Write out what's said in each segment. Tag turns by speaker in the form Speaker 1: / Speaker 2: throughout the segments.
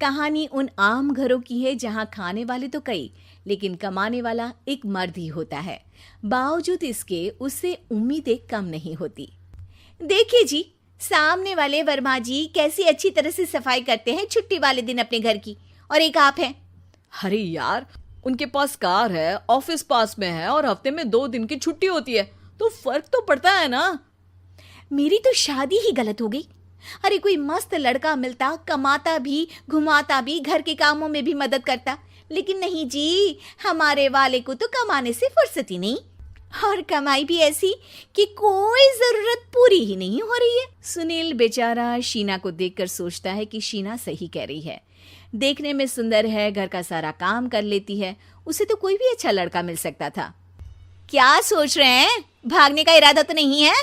Speaker 1: कहानी उन आम घरों की है जहां खाने वाले तो कई, लेकिन कमाने वाला एक मर्द ही होता है। बावजूद इसके उससे उम्मीदें कम नहीं होती। देखिए जी, सामने वाले वर्मा जी कैसी अच्छी तरह से सफाई करते हैं छुट्टी वाले दिन अपने घर की, और एक आप हैं।
Speaker 2: अरे यार, उनके पास कार है, ऑफिस पास में है और हफ्ते में 2 दिन की छुट्टी होती है, तो फर्क तो पड़ता है ना।
Speaker 1: मेरी तो शादी ही गलत हो गई। अरे कोई मस्त लड़का मिलता, कमाता भी, घुमाता भी, घर के कामों में भी मदद करता, लेकिन नहीं जी, हमारे वाले को तो कमाने से फुर्सत ही नहीं, और कमाई भी ऐसी कि कोई जरूरत पूरी ही नहीं हो रही है। सुनील बेचारा शीना को देखकर सोचता है कि शीना सही कह रही है। देखने में सुंदर है, घर का सारा काम कर लेती है, उसे तो कोई भी अच्छा लड़का मिल सकता था। क्या सोच रहे हैं? भागने का इरादा तो नहीं है?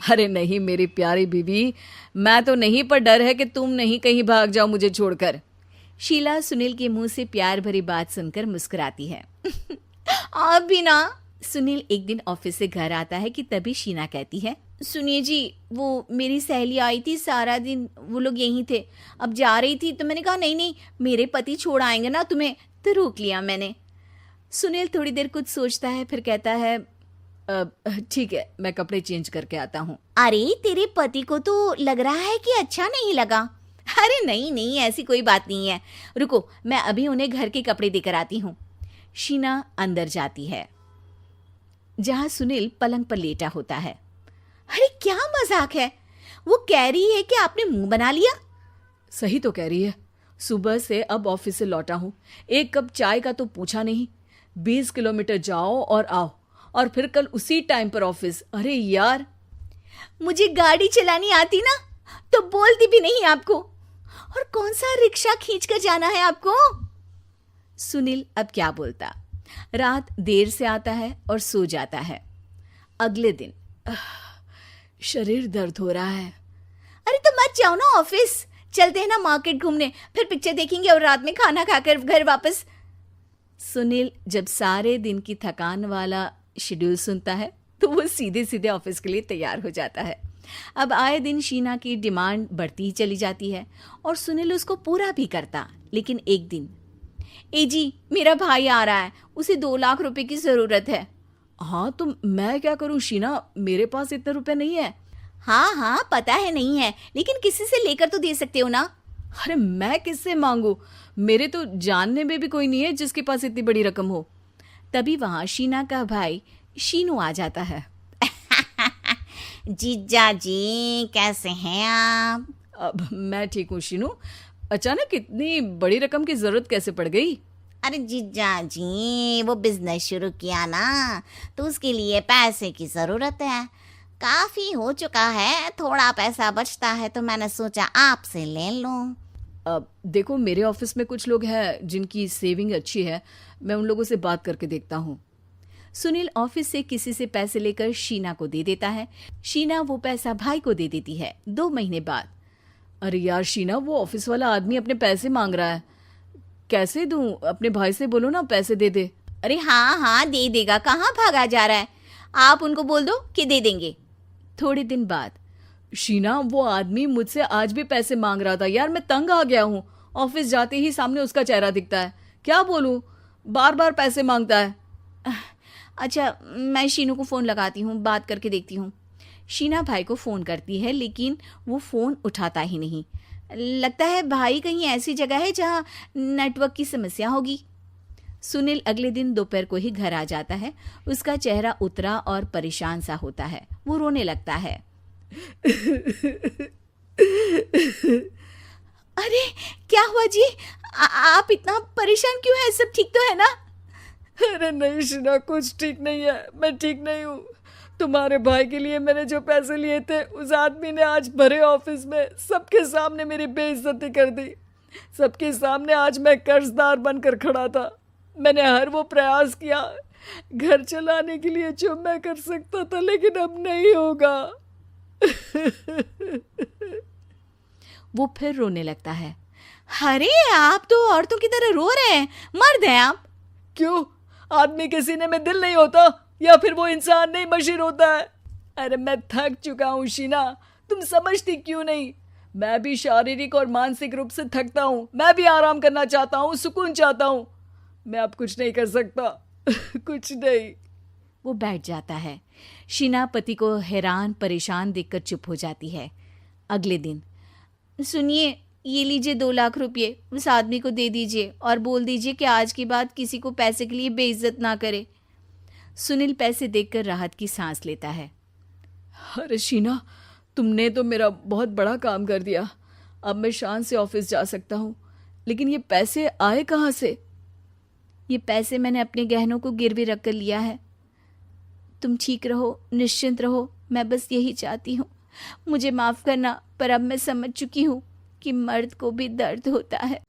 Speaker 2: अरे नहीं मेरी प्यारी बीवी, मैं तो नहीं, पर डर है कि तुम नहीं कहीं भाग जाओ मुझे छोड़कर।
Speaker 1: शीला सुनील के मुंह से प्यार भरी बात सुनकर मुस्कुराती है। आप भी ना। सुनील एक दिन ऑफिस से घर आता है कि तभी शीना कहती है, सुनिए जी, वो मेरी सहेली आई थी, सारा दिन वो लोग यहीं थे, अब जा रही थी तो मैंने कहा नहीं नहीं, मेरे पति छोड़ आएंगे ना तुम्हें, तो रोक लिया मैंने। सुनील थोड़ी देर कुछ सोचता है, फिर कहता है,
Speaker 2: ठीक है, मैं कपड़े चेंज करके आता हूँ।
Speaker 1: अरे तेरे पति को तो लग रहा है कि अच्छा नहीं लगा। अरे नहीं नहीं, ऐसी कोई बात नहीं है, रुको मैं अभी उन्हें घर के कपड़े देकर आती हूँ। शीना अंदर जाती है जहां सुनील पलंग पर लेटा होता है। अरे क्या मजाक है, वो कह रही है कि आपने मुंह बना लिया।
Speaker 2: सही तो कह रही है, सुबह से अब ऑफिस से लौटा हूँ, एक कप चाय का तो पूछा नहीं, 20 किलोमीटर जाओ और आओ, और फिर कल उसी टाइम पर ऑफिस। अरे यार,
Speaker 1: मुझे गाड़ी चलानी आती ना तो बोलती भी नहीं आपको, और कौन सा रिक्शा खींच कर जाना है आपको। सुनील अब क्या बोलता। रात देर से आता है और सो जाता है। अगले दिन
Speaker 2: शरीर दर्द हो रहा है।
Speaker 1: अरे तो मत जाओ ना ऑफिस, चलते हैं ना मार्केट घूमने, फिर पिक्चर देखेंगे और रात में खाना खाकर घर वापस। सुनील जब सारे दिन की थकान वाला शेड्यूल सुनता है तो वो सीधे सीधे ऑफिस के लिए तैयार हो जाता है। अब आए दिन शीना की डिमांड बढ़ती ही चली जाती है और सुनील उसको पूरा भी करता। लेकिन एक दिन, ए जी मेरा भाई आ रहा है, उसे 2 लाख रुपए की जरूरत है।
Speaker 2: हाँ तो मैं क्या करूँ शीना, मेरे पास इतने रुपए नहीं है।
Speaker 1: हाँ हाँ पता है नहीं है, लेकिन किसी से लेकर तो दे सकते हो ना।
Speaker 2: अरे मैं किससे मांगू, मेरे तो जानने में भी कोई नहीं है जिसके पास इतनी बड़ी रकम हो।
Speaker 1: तभी वहां शीना का भाई शीनू आ जाता है। जीजा जी कैसे हैं आप?
Speaker 2: अब मैं ठीक हूँ शीनू, अचानक इतनी बड़ी रकम की जरूरत कैसे पड़ गई?
Speaker 3: अरे जीजा जी, वो बिजनेस शुरू किया ना, तो उसके लिए पैसे की जरूरत है, काफी हो चुका है, थोड़ा पैसा बचता है तो मैंने सोचा आपसे ले लूं।
Speaker 2: अब देखो, मेरे ऑफिस में कुछ लोग हैं जिनकी सेविंग अच्छी है, मैं उन लोगों से बात करके देखता हूँ।
Speaker 1: सुनील ऑफिस से किसी से पैसे लेकर शीना को दे देता है। शीना वो पैसा भाई को दे देती है। 2 महीने बाद,
Speaker 2: अरे यार शीना, वो ऑफिस वाला आदमी अपने पैसे मांग रहा है, कैसे दूं? अपने भाई से बोलो ना पैसे दे दे।
Speaker 1: अरे हाँ हाँ दे देगा, कहाँ भागा जा रहा है, आप उनको बोल दो कि दे देंगे। थोड़े दिन बाद,
Speaker 2: शीना, वो आदमी मुझसे आज भी पैसे मांग रहा था यार, मैं तंग आ गया हूँ, ऑफिस जाते ही सामने उसका चेहरा दिखता है, क्या बोलूं, बार बार पैसे मांगता है।
Speaker 1: अच्छा मैं शीनू को फ़ोन लगाती हूँ, बात करके देखती हूँ। शीना भाई को फ़ोन करती है लेकिन वो फ़ोन उठाता ही नहीं। लगता है भाई कहीं ऐसी जगह है जहाँ नेटवर्क की समस्या होगी। सुनील अगले दिन दोपहर को ही घर आ जाता है। उसका चेहरा उतरा और परेशान सा होता है। वो रोने लगता है। अरे क्या हुआ जी, आप इतना परेशान क्यों हैं? सब ठीक तो है ना?
Speaker 2: अरे नहीं शीना, कुछ ठीक नहीं है, मैं ठीक नहीं हूँ। तुम्हारे भाई के लिए मैंने जो पैसे लिए थे, उस आदमी ने आज भरे ऑफिस में सबके सामने मेरी बेइज्जती कर दी। सबके सामने आज मैं कर्जदार बनकर खड़ा था। मैंने हर वो प्रयास किया घर चलाने के लिए जो मैं कर सकता था, लेकिन अब नहीं होगा।
Speaker 1: वो फिर रोने लगता है। अरे आप तो औरतों की तरह रो रहे हैं, मर्द हैं आप।
Speaker 2: क्यों, आदमी के सीने में दिल नहीं होता, या फिर वो इंसान नहीं मशीन होता है? अरे मैं थक चुका हूँ शीना, तुम समझती क्यों नहीं? मैं भी शारीरिक और मानसिक रूप से थकता हूँ, मैं भी आराम करना चाहता हूँ, सुकून चाहता हूँ। मैं अब कुछ नहीं कर सकता। कुछ नहीं।
Speaker 1: वो बैठ जाता है। शीना पति को हैरान परेशान देखकर चुप हो जाती है। अगले दिन, सुनिए, ये लीजिए 2 लाख रुपये, उस आदमी को दे दीजिए और बोल दीजिए कि आज के बाद किसी को पैसे के लिए बेइज्जत ना करे। सुनील पैसे देखकर राहत की सांस लेता है।
Speaker 2: अरे शीना, तुमने तो मेरा बहुत बड़ा काम कर दिया। अब मैं शान से ऑफिस जा सकता हूँ। लेकिन ये पैसे आए कहाँ से?
Speaker 1: ये पैसे मैंने अपने गहनों को गिरवी रख कर लिया है। तुम ठीक रहो, निश्चिंत रहो, मैं बस यही चाहती हूँ। मुझे माफ़ करना, पर अब मैं समझ चुकी हूँ कि मर्द को भी दर्द होता है।